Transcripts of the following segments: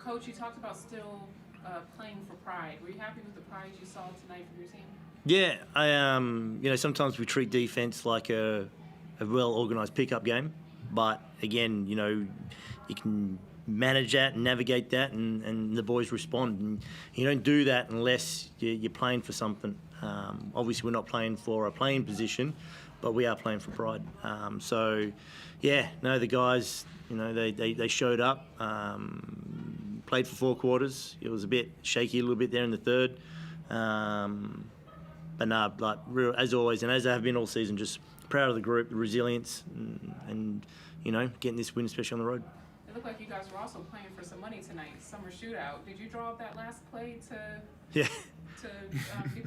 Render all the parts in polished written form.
Coach, you talked about still playing for pride. Were you happy with the pride you saw tonight from your team? Yeah, I sometimes we treat defence like a well organised pickup game, but again, you can manage that and navigate that, and the boys respond. And you don't do that unless you're playing for something. Obviously, we're not playing for a playing position, but we are playing for pride. The guys, they showed up, played for 4 quarters. It was a bit shaky a little bit there in the third. As always, and as I have been all season, just proud of the group, the resilience, and getting this win, especially on the road. It looked like you guys were also playing for some money tonight, summer shootout. Did you draw up that last play to get the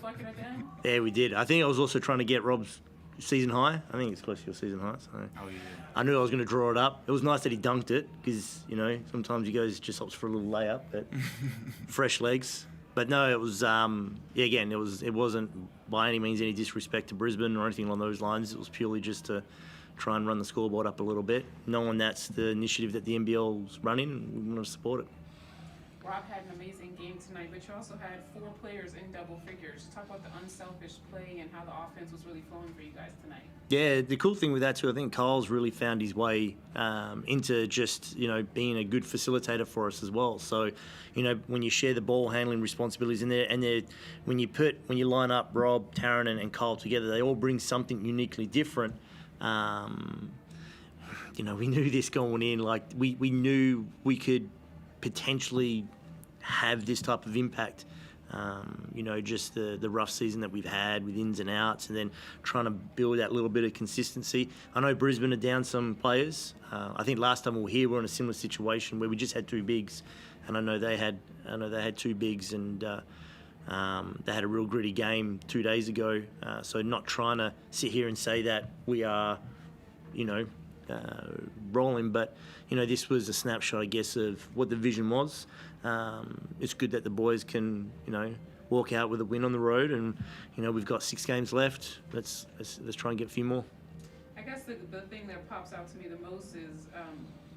bucket at the end? Yeah, we did. I think I was also trying to get Rob's season high. I think it's close to your season high. So oh, yeah. I knew I was going to draw it up. It was nice that he dunked it because, sometimes he goes just opts for a little layup, but fresh legs. But no, it was, it wasn't by any means any disrespect to Brisbane or anything along those lines. It was purely just to try and run the scoreboard up a little bit, knowing that's the initiative that the NBL's running, and we want to support it. Rob had an amazing game tonight, but you also had 4 players in double figures. Talk about the unselfish play and how the offense was really flowing for you guys tonight. Yeah, the cool thing with that too, I think Kyle's really found his way into just, being a good facilitator for us as well. So, when you share the ball handling responsibilities in there, and when you line up Rob, Taryn and Kyle together, they all bring something uniquely different. We knew this going in, like we knew we could potentially have this type of impact. Just the rough season that we've had with ins and outs, and then trying to build that little bit of consistency. I know Brisbane are down some players. I think last time we were here, we were in a similar situation where we just had 2 bigs, and I know they had 2 bigs, and they had a real gritty game 2 days ago. So not trying to sit here and say that we are, rolling, but this was a snapshot, I guess, of what the vision was. It's good that the boys can, walk out with a win on the road, and we've got 6 games left. Let's try and get a few more. I guess the thing that pops out to me the most is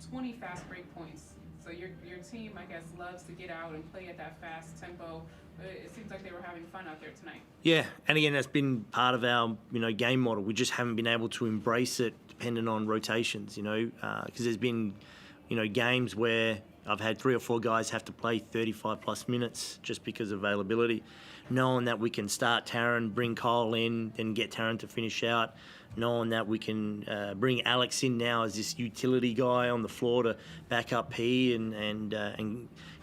20 fast break points. So your team, I guess, loves to get out and play at that fast tempo. But it seems like they were having fun out there tonight. Yeah, and again, that's been part of our game model. We just haven't been able to embrace it, depending on rotations. Because there's been games where I've had 3 or 4 guys have to play 35 plus minutes just because of availability. Knowing that we can start Taryn, bring Kyle in, then get Taryn to finish out. Knowing that we can bring Alex in now as this utility guy on the floor to back up P, and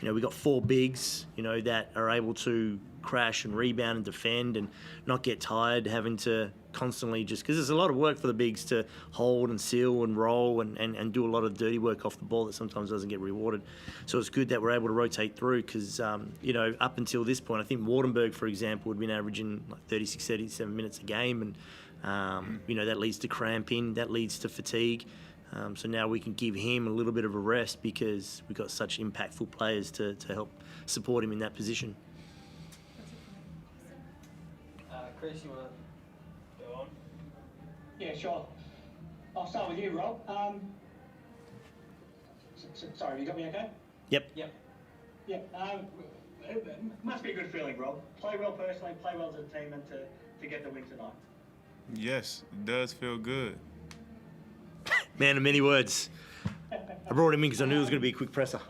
we've got 4 bigs, that are able to crash and rebound and defend and not get tired, having to constantly just, because there's a lot of work for the bigs to hold and seal and roll and do a lot of dirty work off the ball that sometimes doesn't get rewarded. So it's good that we're able to rotate through, because up until this point, I think Wardenberg, for example, had been averaging like 36, 37 minutes a game, and that leads to cramping, that leads to fatigue. So now we can give him a little bit of a rest because we've got such impactful players to help support him in that position. Chris, you want to go on? Yeah, sure. I'll start with you, Rob. Sorry, you got me okay? Yep. Yeah. It must be a good feeling, Rob. Play well personally, play well as a team, and to get the win tonight. Yes, it does feel good. Man of many words. I brought him in because I knew it was going to be a quick presser.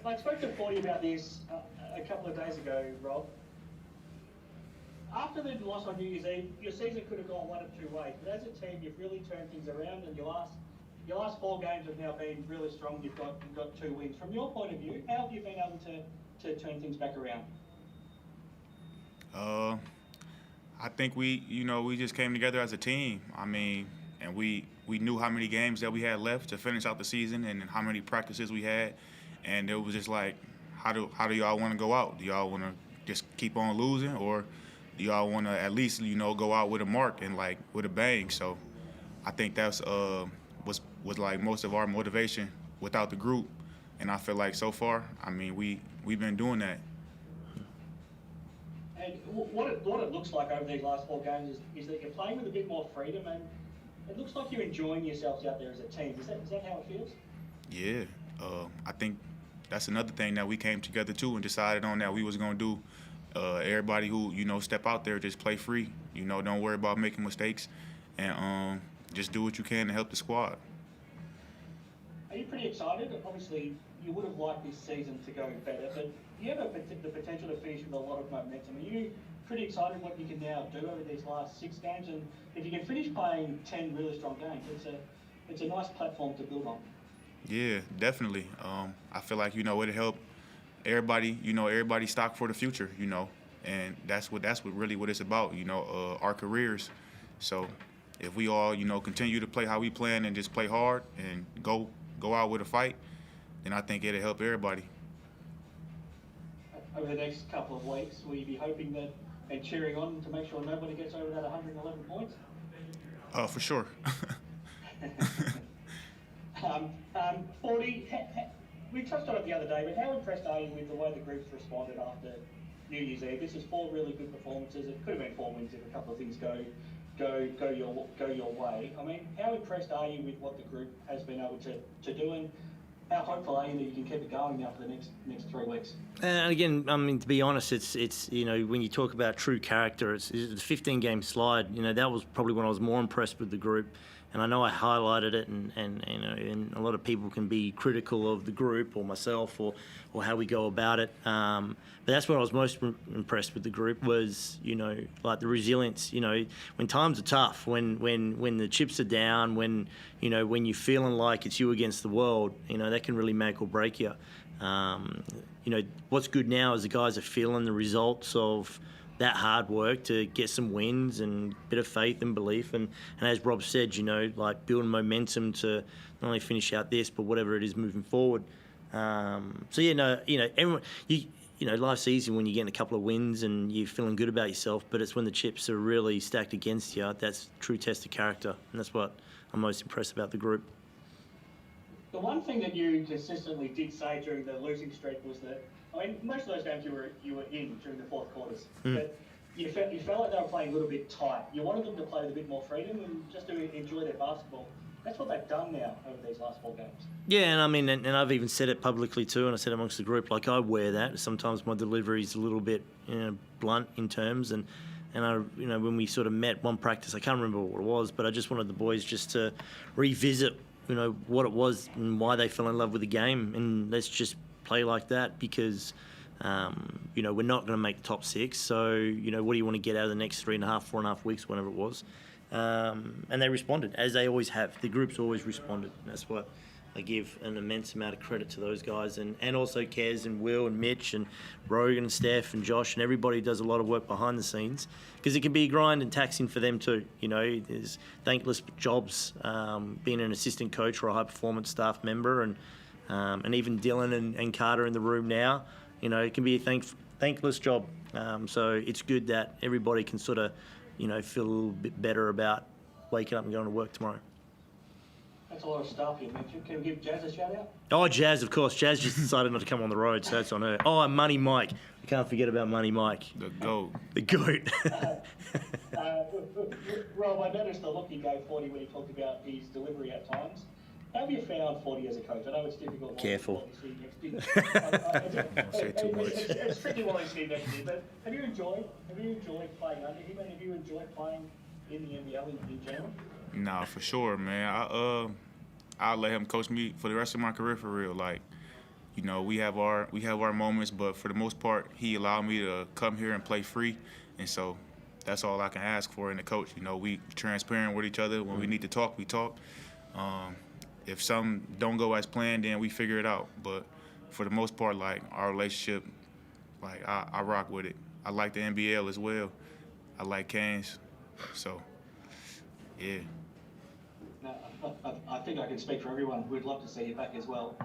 I spoke to Forde about this a couple of days ago, Rob. After the loss on New Year's Eve, your season could have gone one of 2 ways. But as a team, you've really turned things around, and your last 4 games have now been really strong. You've got 2 wins. From your point of view, how have you been able to turn things back around? I think we just came together as a team. I mean, and we knew how many games that we had left to finish out the season, and how many practices we had, and it was just like, how do y'all want to go out? Do y'all want to just keep on losing, or do y'all want to at least go out with a mark and like with a bang? So I think that's was like most of our motivation without the group, and I feel like so far, I mean, we've been doing that. And what it looks like over these last 4 games is that you're playing with a bit more freedom, and it looks like you're enjoying yourselves out there as a team. Is that how it feels? Yeah, I think that's another thing that we came together too and decided on that we was gonna do. Everybody who step out there, just play free. Don't worry about making mistakes, and just do what you can to help the squad. Are you pretty excited? Obviously, you would have liked this season to go better, but you have the potential to finish with a lot of momentum. Are you pretty excited what you can now do over these last 6 games? And if you can finish playing 10 really strong games, it's a nice platform to build on. Yeah, definitely. I feel like it'll help everybody. Everybody stock for the future. And that's what really what it's about. Our careers. So if we all continue to play how we plan and just play hard and go out with a fight, then I think it'll help everybody. Over the next couple of weeks, will you be hoping that and cheering on to make sure nobody gets over that 111 points? For sure. 40, we touched on it the other day, but how impressed are you with the way the group's responded after New Year's Eve? This is 4 really good performances. It could have been 4 wins if a couple of things go your way. I mean, how impressed are you with what the group has been able to do, and how hopeful are you that you can keep it going now for the next 3 weeks? And again, I mean, to be honest, it's when you talk about true character, it's the 15-game slide. That was probably when I was more impressed with the group. And I know I highlighted it, and a lot of people can be critical of the group or myself or how we go about it. But that's when I was most impressed with the group was, like the resilience. When times are tough, when the chips are down, when you're feeling like it's you against the world, that can really make or break you. What's good now is the guys are feeling the results of that hard work to get some wins and a bit of faith and belief, and as Rob said, like building momentum to not only finish out this but whatever it is moving forward. Everyone, life's easy when you're getting a couple of wins and you're feeling good about yourself, but it's when the chips are really stacked against you that's a true test of character, and that's what I'm most impressed about the group. The one thing that you consistently did say during the losing streak was that, most of those games you were in during the 4th quarters, but you felt like they were playing a little bit tight. You wanted them to play with a bit more freedom and just to enjoy their basketball. That's what they've done now over these last 4 games. Yeah, and I mean, and I've even said it publicly too, and I said amongst the group, like I wear that. Sometimes my delivery is a little bit blunt in terms, and I, when we sort of met one practice, I can't remember what it was, but I just wanted the boys just to revisit, what it was and why they fell in love with the game, and let's just play like that because, we're not going to make the top 6. So, what do you want to get out of the next 3.5, 4.5 weeks, whenever it was? And they responded, as they always have. The group's always responded. And that's what I give an immense amount of credit to those guys, and also Kez and Will and Mitch and Rogan and Steph and Josh and everybody does a lot of work behind the scenes because it can be a grind and taxing for them too. There's thankless jobs being an assistant coach or a high-performance staff member, and even Dylan and Carter in the room now. It can be a thankless job. So it's good that everybody can sort of, feel a little bit better about waking up and going to work tomorrow. That's a lot of stuff you mentioned. Can we give Jazz a shout out? Oh, Jazz, of course. Jazz just decided not to come on the road, so that's on her. Oh, and Money Mike. We can't forget about Money Mike. The GOAT. The GOAT. Rob, I noticed the look he gave Forde when he talked about his delivery at times. How have you found Forde as a coach? I know it's difficult. Careful. Don't say too much. It's tricky while he's sitting next to you, but have you enjoyed playing under him, and have you enjoyed playing in the NBL in general? Nah, for sure, man. I'll let him coach me for the rest of my career for real. Like, we have our moments, but for the most part, he allowed me to come here and play free, and so that's all I can ask for in a coach. We transparent with each other. When we need to talk, we talk. If some don't go as planned, then we figure it out. But for the most part, like our relationship, like I rock with it. I like the NBL as well. I like Canes, so yeah. No, I think I can speak for everyone. We'd love to see you back as well.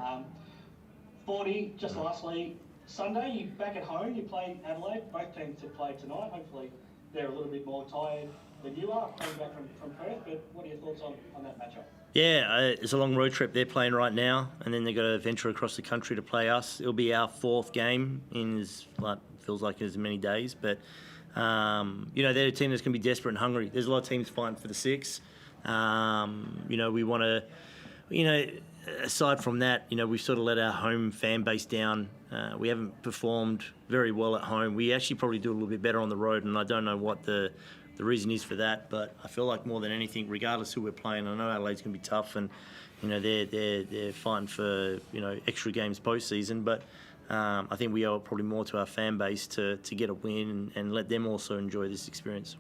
Forde, just lastly, Sunday, you back at home, you play Adelaide. Both teams to play tonight. Hopefully they're a little bit more tired than you are, coming back from Perth. But what are your thoughts on that matchup? Yeah, it's a long road trip they're playing right now, and then they've got to venture across the country to play us. It'll be our 4th game in feels like as many days, but they're a team that's going to be desperate and hungry. There's a lot of teams fighting for the 6. We want to, aside from that, we've sort of let our home fan base down. We haven't performed very well at home. We actually probably do a little bit better on the road, and I don't know what the reason is for that. But I feel like more than anything, regardless who we're playing, I know Adelaide's going to be tough, and they're fighting for extra games postseason. But I think we owe it probably more to our fan base to get a win and let them also enjoy this experience.